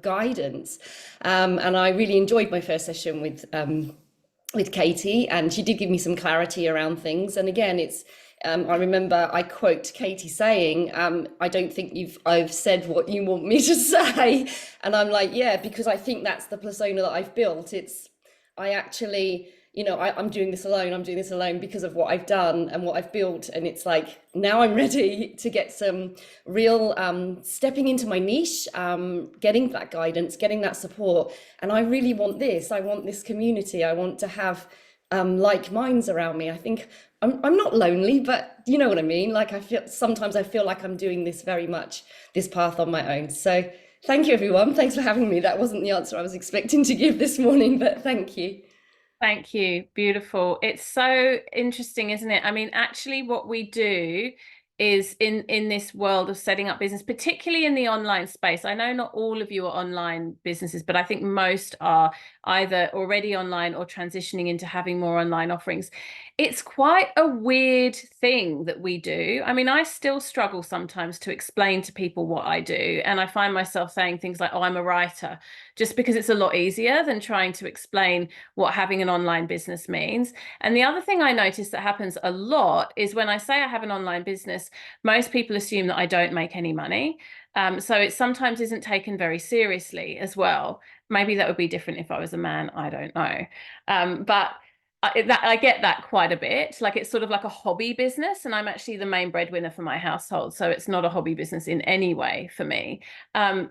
guidance. And I really enjoyed my first session with Katie, and she did give me some clarity around things. And again, it's I remember I quote Katie saying, I don't think I've said what you want me to say. And I'm like, yeah, because I think that's the persona that I've built. I actually, I'm doing this alone. I'm doing this alone because of what I've done and what I've built. And it's like, now I'm ready to get some real stepping into my niche, getting that guidance, getting that support. And I really want this. I want this community. I want to have like minds around me. I think I'm not lonely, but you know what I mean? Like sometimes I feel like I'm doing this path on my own. So thank you, everyone. Thanks for having me. That wasn't the answer I was expecting to give this morning, but thank you. Thank you. Beautiful. It's so interesting, isn't it? I mean, actually what we do is in this world of setting up business, particularly in the online space. I know not all of you are online businesses, but I think most are either already online or transitioning into having more online offerings. It's quite a weird thing that we do. I mean, I still struggle sometimes to explain to people what I do. And I find myself saying things like, oh, I'm a writer, just because it's a lot easier than trying to explain what having an online business means. And the other thing I notice that happens a lot is when I say I have an online business, most people assume that I don't make any money. So it sometimes isn't taken very seriously as well. Maybe that would be different if I was a man. I don't know. But I get that quite a bit. Like it's sort of like a hobby business, and I'm actually the main breadwinner for my household. So it's not a hobby business in any way for me.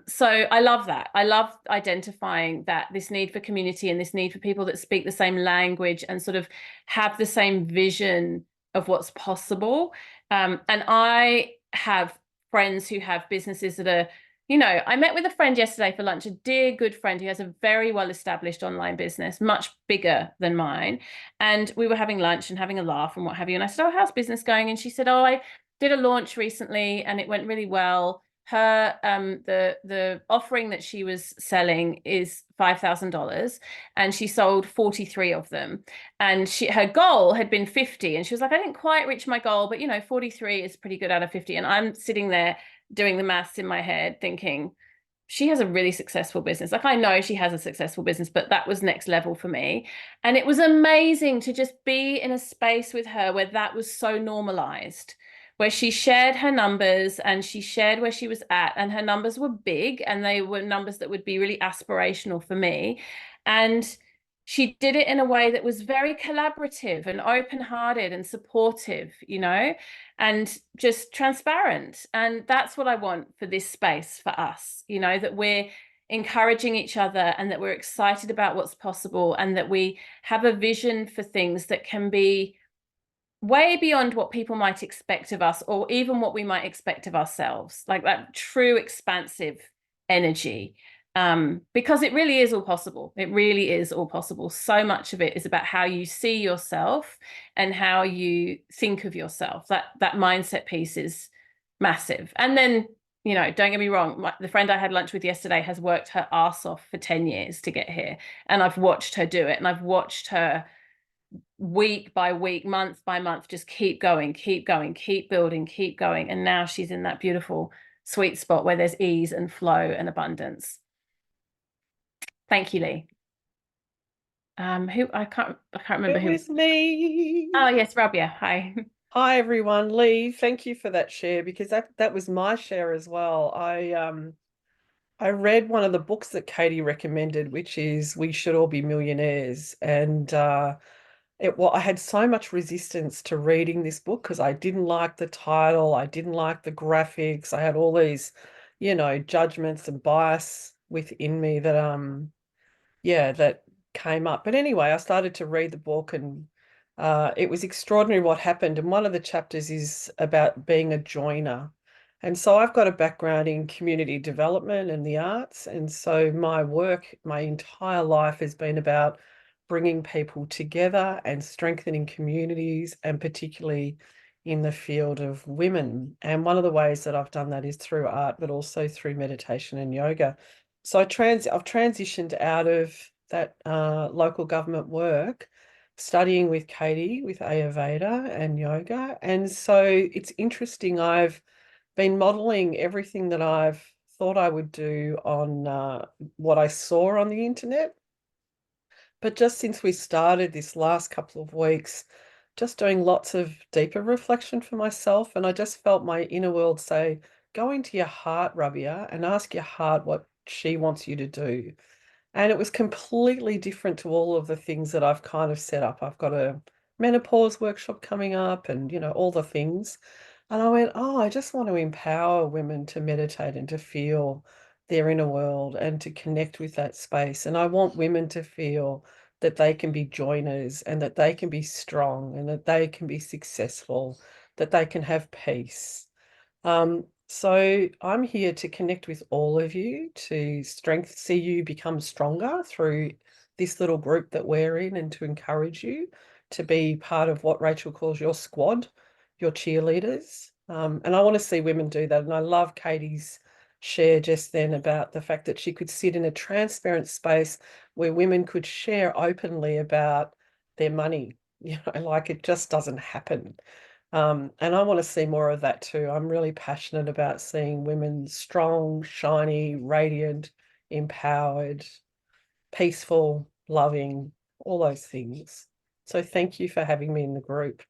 So I love that. I love identifying that this need for community and this need for people that speak the same language and sort of have the same vision of what's possible. And I have friends who have businesses that are, I met with a friend yesterday for lunch, a dear good friend who has a very well-established online business, much bigger than mine. And we were having lunch and having a laugh and what have you. And I said, oh, how's business going? And she said, oh, I did a launch recently and it went really well. Her the offering that she was selling is $5,000 and she sold 43 of them. And her goal had been 50. And she was like, I didn't quite reach my goal, but 43 is pretty good out of 50. And I'm sitting there doing the maths in my head thinking, she has a really successful business. Like I know she has a successful business, but that was next level for me. And it was amazing to just be in a space with her where that was so normalized, where she shared her numbers and she shared where she was at, and her numbers were big and they were numbers that would be really aspirational for me. And she did it in a way that was very collaborative and open-hearted and supportive, and just transparent. And that's what I want for this space for us, that we're encouraging each other and that we're excited about what's possible and that we have a vision for things that can be way beyond what people might expect of us or even what we might expect of ourselves, like that true expansive energy. Because it really is all possible. It really is all possible. So much of it is about how you see yourself and how you think of yourself. That mindset piece is massive. And then, don't get me wrong, the friend I had lunch with yesterday has worked her ass off for 10 years to get here. And I've watched her do it. And I've watched her week by week, month by month, just keep going, keep building, keep going. And now she's in that beautiful sweet spot where there's ease and flow and abundance. Thank you, Lee. I can't remember who. It was me. Oh yes, Rabia. Hi. Hi everyone. Lee, thank you for that share, because that was my share as well. I read one of the books that Katie recommended, which is We Should All Be Millionaires, and I had so much resistance to reading this book because I didn't like the title, I didn't like the graphics, I had all these, judgments and bias within me that that came up. But anyway, I started to read the book, and it was extraordinary what happened. And one of the chapters is about being a joiner. And so I've got a background in community development and the arts. And so my work, my entire life has been about bringing people together and strengthening communities, and particularly in the field of women. And one of the ways that I've done that is through art, but also through meditation and yoga. So I've transitioned out of that local government work, studying with Katie with Ayurveda and yoga. And so it's interesting. I've been modeling everything that I've thought I would do on what I saw on the internet. But just since we started this last couple of weeks, just doing lots of deeper reflection for myself, and I just felt my inner world say, go into your heart, Rabia, and ask your heart what she wants you to do. And it was completely different to all of the things that I've kind of set up. I've got a menopause workshop coming up and, you know, all the things. And I went, oh, I just want to empower women to meditate and to feel their inner world and to connect with that space. And I want women to feel that they can be joiners and that they can be strong and that they can be successful, that they can have peace. So I'm here to connect with all of you, to see you become stronger through this little group that we're in, and to encourage you to be part of what Rachel calls your squad, your cheerleaders. And I want to see women do that. And I love Katie's share just then about the fact that she could sit in a transparent space where women could share openly about their money. You know, like it just doesn't happen. And I want to see more of that too. I'm really passionate about seeing women strong, shiny, radiant, empowered, peaceful, loving, all those things. So thank you for having me in the group.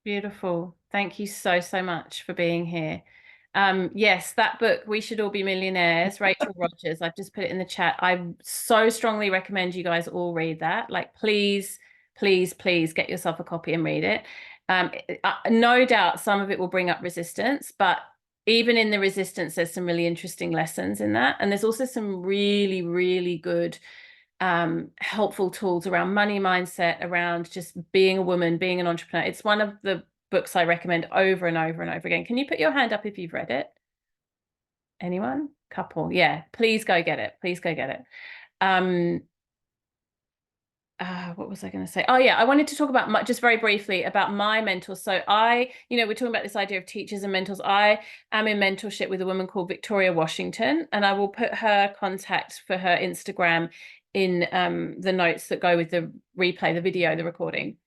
Beautiful. Thank you so, so much for being here. Yes, that book, We Should All Be Millionaires, Rachel Rogers, I've just put it in the chat. I so strongly recommend you guys all read that. Like, please, please, please get yourself a copy and read it. No doubt some of it will bring up resistance, but even in the resistance, there's some really interesting lessons in that. And there's also some really, really good helpful tools around money mindset, around just being a woman, being an entrepreneur. It's one of the books I recommend over and over and over again. Can you put your hand up if you've read it? Anyone? Couple? Yeah, please go get it. Please go get it. What was I going to say? Oh yeah, I wanted to talk about just very briefly about my mentors. So we're talking about this idea of teachers and mentors. I am in mentorship with a woman called Victoria Washington, and I will put her contact for her Instagram in the notes that go with the replay, the video, the recording.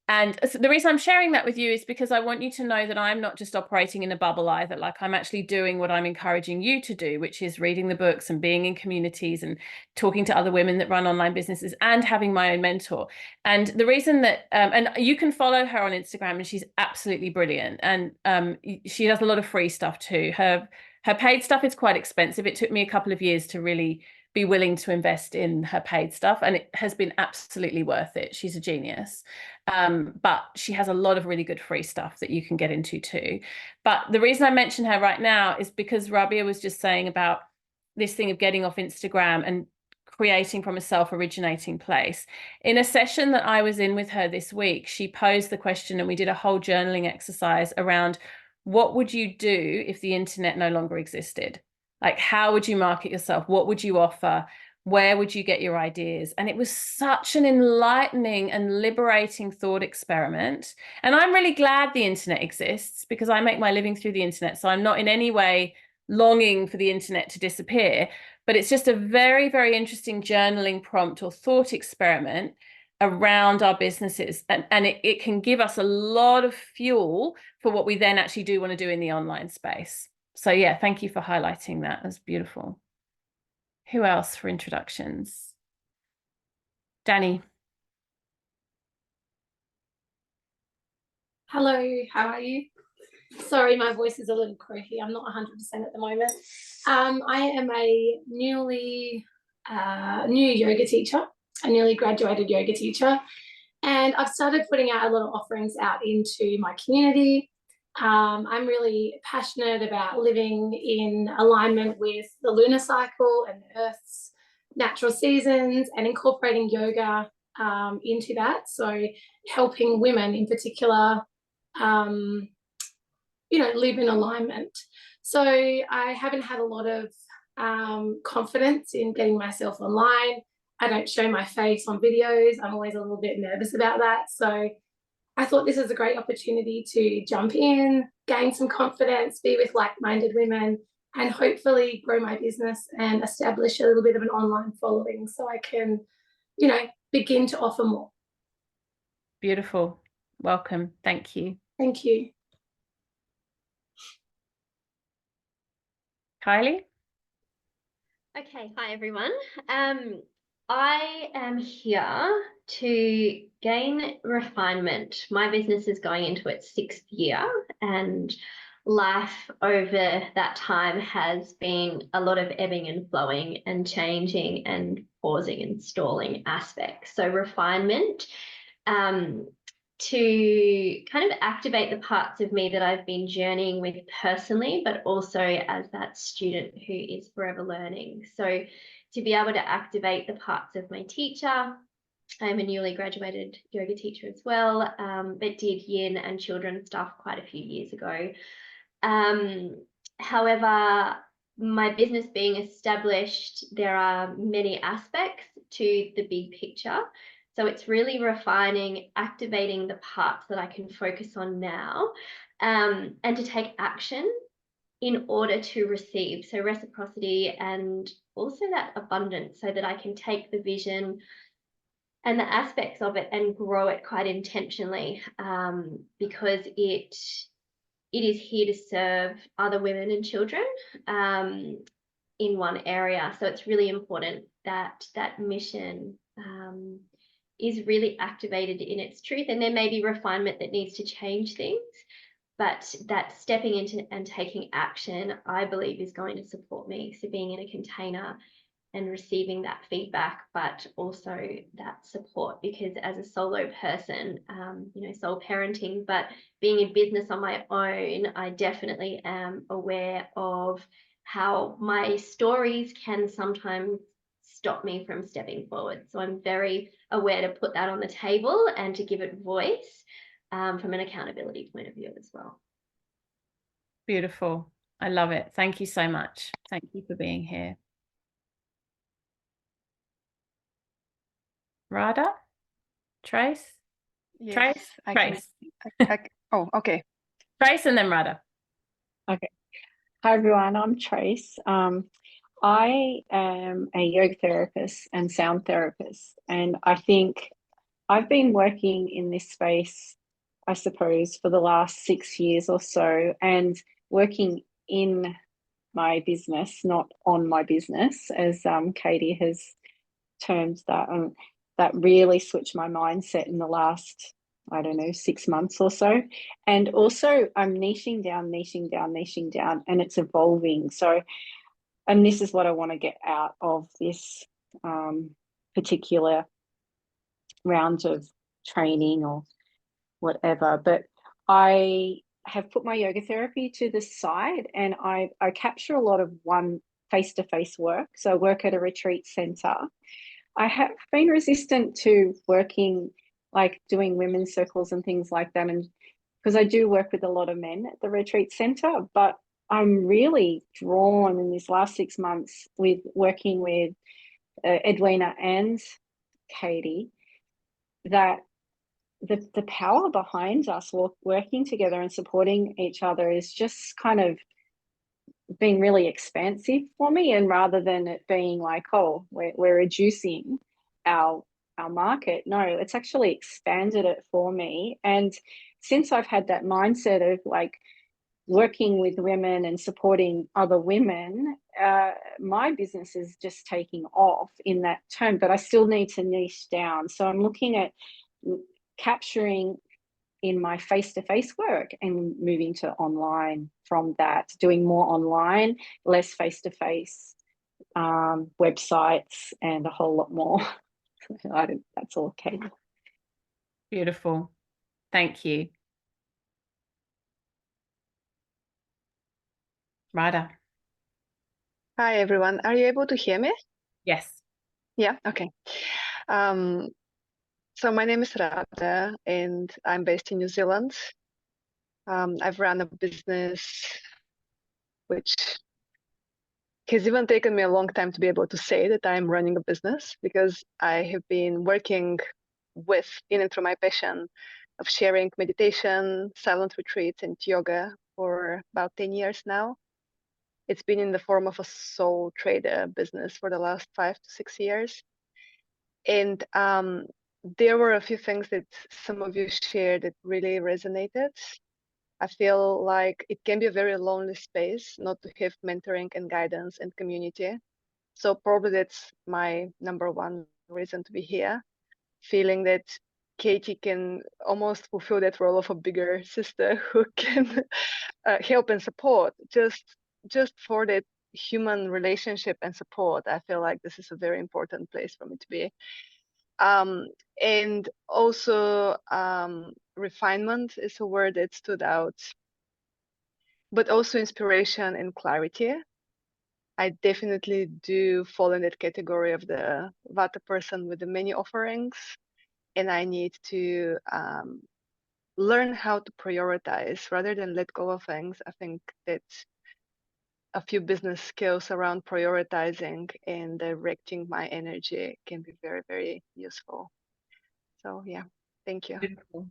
And the reason I'm sharing that with you is because I want you to know that I'm not just operating in a bubble either. Like, I'm actually doing what I'm encouraging you to do, which is reading the books and being in communities and talking to other women that run online businesses and having my own mentor. And the reason that, and you can follow her on Instagram, and she's absolutely brilliant. And she does a lot of free stuff too. Her paid stuff is quite expensive. It took me a couple of years to really be willing to invest in her paid stuff, and it has been absolutely worth it. She's a genius. But she has a lot of really good free stuff that you can get into too. But the reason I mention her right now is because Rabia was just saying about this thing of getting off Instagram and creating from a self-originating place. In a session that I was in with her this week, she posed the question, and we did a whole journaling exercise around, what would you do if the internet no longer existed? Like, how would you market yourself? What would you offer? Where would you get your ideas? And it was such an enlightening and liberating thought experiment. And I'm really glad the internet exists, because I make my living through the internet. So I'm not in any way longing for the internet to disappear, but it's just a very, very interesting journaling prompt or thought experiment around our businesses. And it can give us a lot of fuel for what we then actually do want to do in the online space. So yeah, thank you for highlighting that. That's beautiful. Who else for introductions? Danny. Hello, how are you? Sorry, my voice is a little croaky. I'm not 100% at the moment. I am a new yoga teacher, a newly graduated yoga teacher, and I've started putting out a lot of offerings out into my community. I'm really passionate about living in alignment with the lunar cycle and the Earth's natural seasons, and incorporating yoga into that. So helping women in particular, live in alignment. So I haven't had a lot of confidence in getting myself online. I don't show my face on videos. I'm always a little bit nervous about that. So I thought this is a great opportunity to jump in, gain some confidence, be with like-minded women, and hopefully grow my business and establish a little bit of an online following so I can, begin to offer more. Beautiful. Welcome. Thank you. Thank you. Kylie? Okay, hi everyone. I am here to gain refinement. My business is going into its 6th year, and life over that time has been a lot of ebbing and flowing and changing and pausing and stalling aspects. So refinement, to kind of activate the parts of me that I've been journeying with personally, but also as that student who is forever learning. So to be able to activate the parts of my teacher. I'm a newly graduated yoga teacher as well, but did yin and children's stuff quite a few years ago. However, my business being established, there are many aspects to the big picture. So it's really refining, activating the parts that I can focus on now, and to take action in order to receive. So reciprocity and also that abundance, so that I can take the vision and the aspects of it and grow it quite intentionally, because it is here to serve other women and children in one area. So it's really important that that mission is really activated in its truth. And there may be refinement that needs to change things, but that stepping into and taking action, I believe, is going to support me. So being in a container and receiving that feedback, but also that support, because as a solo person, sole parenting, but being in business on my own, I definitely am aware of how my stories can sometimes stop me from stepping forward. So I'm very aware to put that on the table and to give it voice from an accountability point of view as well. Beautiful. I love it. Thank you so much. Thank you for being here. Radha? Trace? Yes, Trace? I Trace. oh, okay. Trace and then Radha. Okay. Hi, everyone. I'm Trace. I am a yoga therapist and sound therapist, and I think I've been working in this space, I suppose, for the last 6 years or so, and working in my business, not on my business, as Katie has termed that. That really switched my mindset in the last, 6 months or so. And also I'm niching down, and it's evolving. So, and this is what I want to get out of this particular round of training or whatever. But I have put my yoga therapy to the side, and I capture a lot of face-to-face work. So I work at a retreat center. I have been resistant to working, like doing women's circles and things like that, and because I do work with a lot of men at the retreat center, but I'm really drawn in this last 6 months with working with Edwina and Katie, that the power behind us working together and supporting each other is just kind of being really expansive for me. And rather than it being like, oh, we're reducing our market, no, it's actually expanded it for me. And since I've had that mindset of like working with women and supporting other women, my business is just taking off in that term, but I still need to niche down. So I'm looking at capturing in my face-to-face work and moving to online from that, doing more online, less face-to-face, websites, and a whole lot more. That's all, Kate. Beautiful. Thank you. Radha. Hi, everyone. Are you able to hear me? Yes. Yeah, okay. So my name is Radha, and I'm based in New Zealand. I've run a business which has even taken me a long time to be able to say that I'm running a business, because I have been working with, in and through my passion, of sharing meditation, silent retreats, and yoga for about 10 years now. It's been in the form of a sole trader business for the last 5 to 6 years. And there were a few things that some of you shared that really resonated. I feel like it can be a very lonely space not to have mentoring and guidance and community. So probably that's my number one reason to be here, feeling that Katie can almost fulfill that role of a bigger sister who can help and support just for that human relationship and support. I feel like this is a very important place for me to be. And also refinement is a word that stood out, but also inspiration and clarity. I definitely do fall in that category of the Vata person with the many offerings, and I need to learn how to prioritize rather than let go of things. I think that a few business skills around prioritizing and directing my energy can be very, very useful. So yeah, thank you. Beautiful.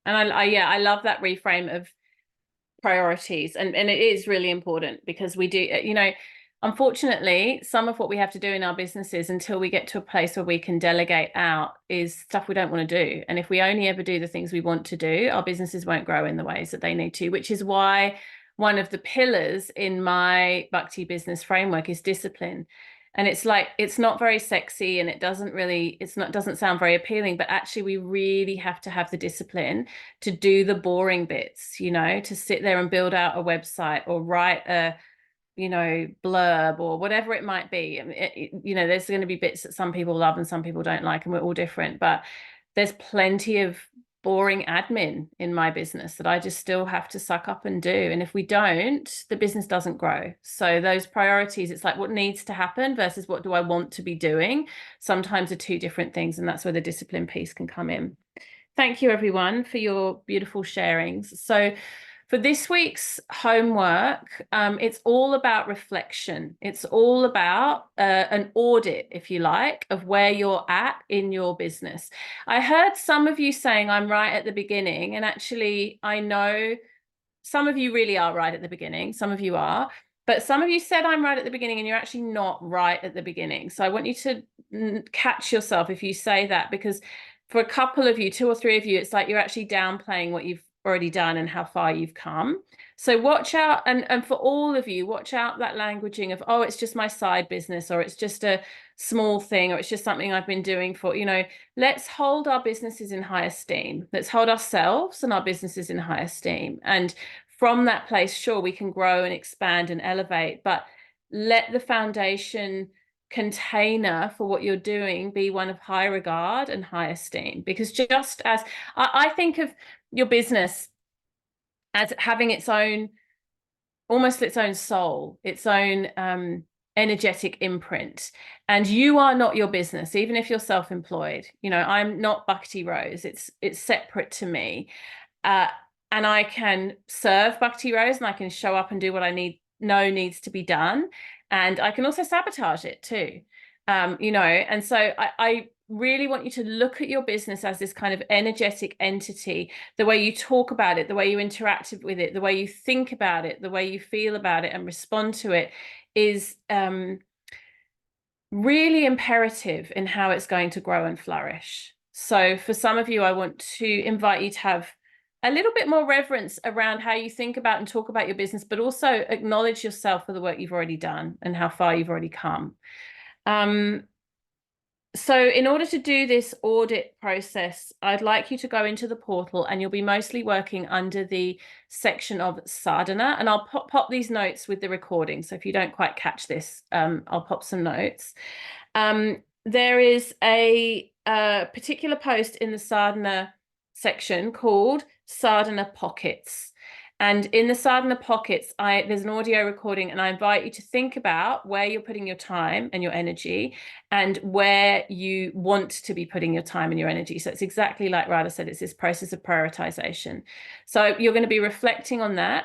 And I love that reframe of priorities, and it is really important, because we do, you know, unfortunately, some of what we have to do in our businesses until we get to a place where we can delegate out is stuff we don't want to do. And if we only ever do the things we want to do, our businesses won't grow in the ways that they need to, which is why one of the pillars in my Bhakti business framework is discipline. And it's like, it's not very sexy, and it doesn't sound very appealing, but actually we really have to have the discipline to do the boring bits, you know, to sit there and build out a website or write a, you know, blurb or whatever it might be. I mean, you know, there's going to be bits that some people love and some people don't like, and we're all different, but there's plenty of boring admin in my business that I just still have to suck up and do. And if we don't, the business doesn't grow. So those priorities, it's like what needs to happen versus what do I want to be doing, sometimes are two different things. And that's where the discipline piece can come in. Thank you, everyone, for your beautiful sharings. So for this week's homework, it's all about reflection. It's all about an audit, if you like, of where you're at in your business. I heard some of you saying I'm right at the beginning, and actually I know some of you really are right at the beginning. Some of you are, but some of you said I'm right at the beginning and you're actually not right at the beginning. So I want you to catch yourself if you say that, because for a couple of you, 2 or 3 of you, it's like you're actually downplaying what you've already done and how far you've come. So watch out, and for all of you, watch out that languaging of, oh, it's just my side business, or it's just a small thing, or it's just something I've been doing for, you know, let's hold our businesses in high esteem. Let's hold ourselves and our businesses in high esteem. And from that place, sure, we can grow and expand and elevate, but let the foundation container for what you're doing be one of high regard and high esteem. Because just as I think of your business as having its own, almost its own soul, its own energetic imprint, and you are not your business, even if you're self-employed. You know, I'm not Bhakti Rose, it's separate to me, and I can serve Bhakti Rose, and I can show up and do what I know needs to be done, and I can also sabotage it too, you know. And so I really want you to look at your business as this kind of energetic entity. The way you talk about it, the way you interact with it, the way you think about it, the way you feel about it and respond to it is really imperative in how it's going to grow and flourish. So for some of you, I want to invite you to have a little bit more reverence around how you think about and talk about your business, but also acknowledge yourself for the work you've already done and how far you've already come. So in order to do this audit process, I'd like you to go into the portal, and you'll be mostly working under the section of sadhana, and I'll pop these notes with the recording. So if you don't quite catch this, I'll pop some notes. There is a particular post in the sadhana section called Sadhana Pockets. And in the sadhana pockets, there's an audio recording, and I invite you to think about where you're putting your time and your energy and where you want to be putting your time and your energy. So it's exactly like Radha said, it's this process of prioritization. So you're going to be reflecting on that.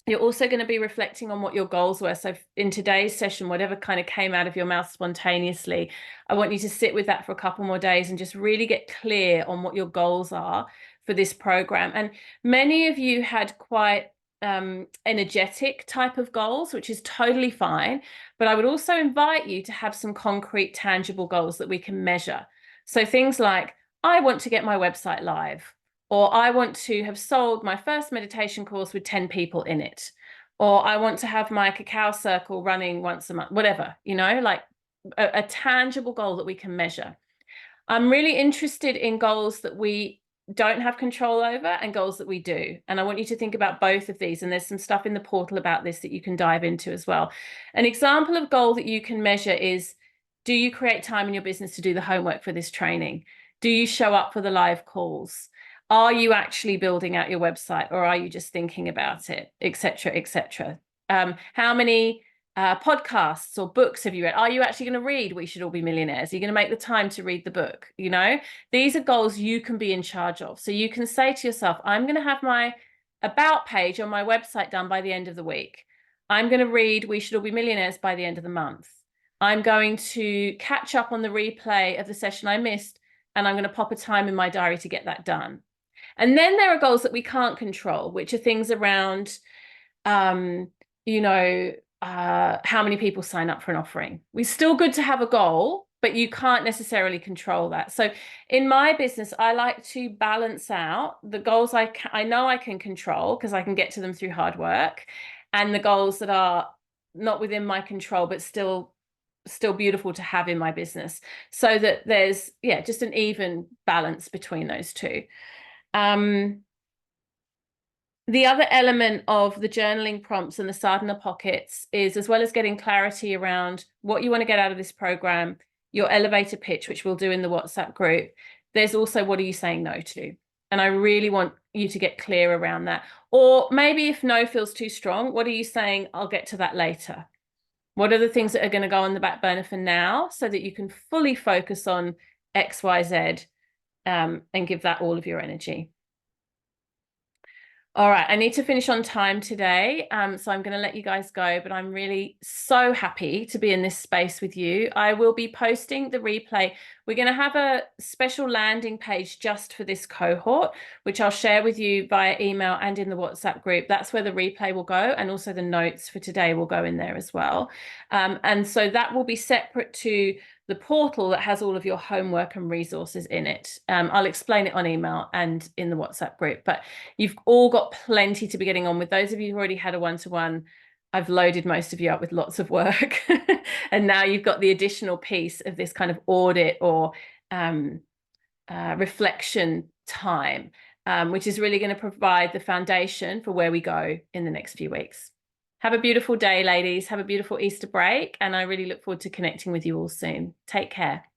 You're also going to be reflecting on what your goals were. So in today's session, whatever kind of came out of your mouth spontaneously, I want you to sit with that for a couple more days and just really get clear on what your goals are for this program. And many of you had quite energetic type of goals, which is totally fine. But I would also invite you to have some concrete, tangible goals that we can measure. So things like, I want to get my website live, or I want to have sold my first meditation course with 10 people in it, or I want to have my cacao circle running once a month, whatever, you know, like a tangible goal that we can measure. I'm really interested in goals that we don't have control over and goals that we do. And I want you to think about both of these. And there's some stuff in the portal about this that you can dive into as well. An example of goal that you can measure is, do you create time in your business to do the homework for this training? Do you show up for the live calls? Are you actually building out your website, or are you just thinking about it, etc., etc.? How many podcasts or books have you read? Are you actually going to read We Should All Be Millionaires? Are you going to make the time to read the book? You know, these are goals you can be in charge of. So you can say to yourself, I'm going to have my about page on my website done by the end of the week. I'm going to read We Should All Be Millionaires by the end of the month. I'm going to catch up on the replay of the session I missed, and I'm going to pop a time in my diary to get that done. And then there are goals that we can't control, which are things around, you know, how many people sign up for an offering. It's still good to have a goal, but you can't necessarily control that. So in my business, I like to balance out the goals I know I can control because I can get to them through hard work, and the goals that are not within my control, but still beautiful to have in my business, so that there's, yeah, just an even balance between those two. The other element of the journaling prompts and the sadhana pockets is, as well as getting clarity around what you want to get out of this program, your elevator pitch, which we'll do in the WhatsApp group, there's also, what are you saying no to? And I really want you to get clear around that. Or maybe if no feels too strong, what are you saying, I'll get to that later? What are the things that are going to go on the back burner for now, so that you can fully focus on X, Y, Z, and give that all of your energy? All right, I need to finish on time today, so I'm going to let you guys go, but I'm really so happy to be in this space with you. I will be posting the replay. We're going to have a special landing page just for this cohort, which I'll share with you via email and in the WhatsApp group. That's where the replay will go, and also the notes for today will go in there as well. And so that will be separate to the portal that has all of your homework and resources in it. I'll explain it on email and in the WhatsApp group, but you've all got plenty to be getting on with. Those of you who already had a one-to-one, I've loaded most of you up with lots of work. And now you've got the additional piece of this kind of audit or reflection time, which is really going to provide the foundation for where we go in the next few weeks. Have a beautiful day, ladies. Have a beautiful Easter break. And I really look forward to connecting with you all soon. Take care.